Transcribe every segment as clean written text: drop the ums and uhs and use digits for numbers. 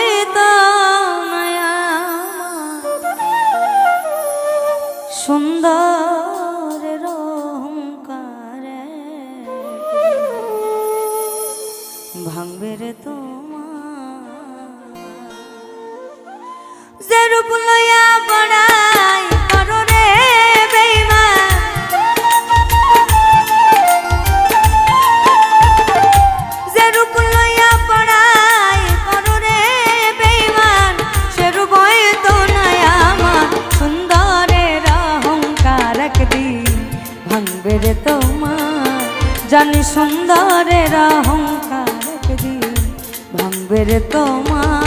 হইতো সুন্দরের অহংকারে ভাঙবে রে তোমার যে রূপ লইয়া বড়াই করো রে বেঈমান যে রূপ লইয়া বড়াই করো রে বেঈমান সে রূপ হইতো না আমার সুন্দরের অহংকার একদিন ভাঙবে রে তোমার জানি সুন্দরের অহংকার একদিন ভাঙবে রে তোমার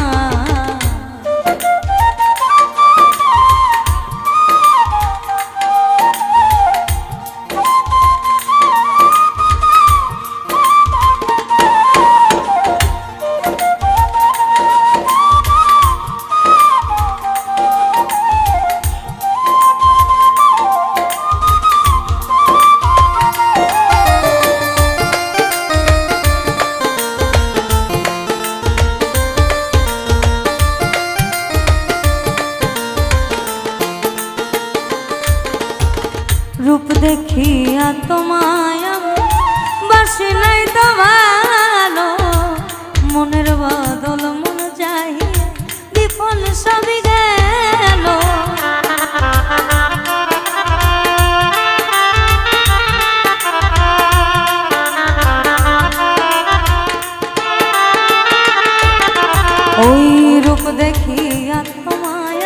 रूप देखिया তোমায় বাসি নাই তো ভালো মনের বদল মন চাই বিফল সবই গেল ওই রূপ দেখিয়া তোমায়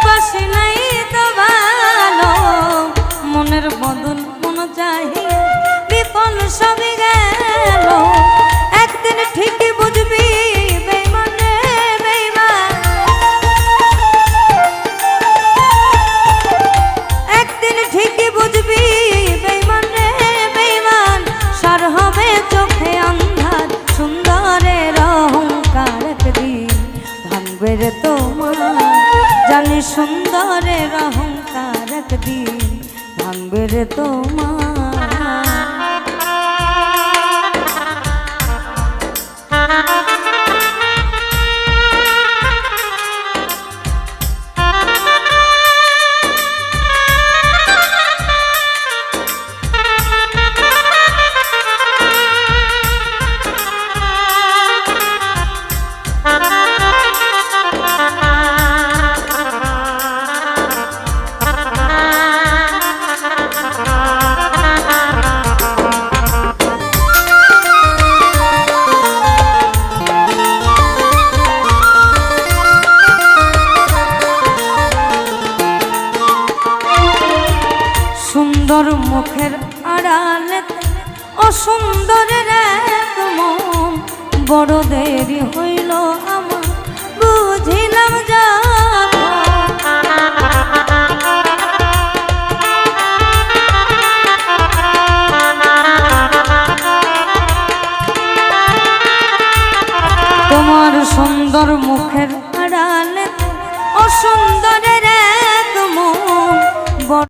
বাসি নাই তো ভালো মনের বদল মন চাহি বিফল সবই গেল একদিন ঠিকই বুঝবি বেঈমান রে বেঈমান একদিন ঠিকই বুঝবি বেঈমান রে বেঈমান সার হবে চোখে আন্ধার সুন্দরের অহংকার একদিন ভাঙবে রে তোমার জানি সুন্দরের অহংকার একদিন ভাঙবে রে তোমার সুন্দর মুখের আড়ালে অসুন্দরের এক মন বড় দেরি হইল আমার বুঝিলাম যা তোমার সুন্দর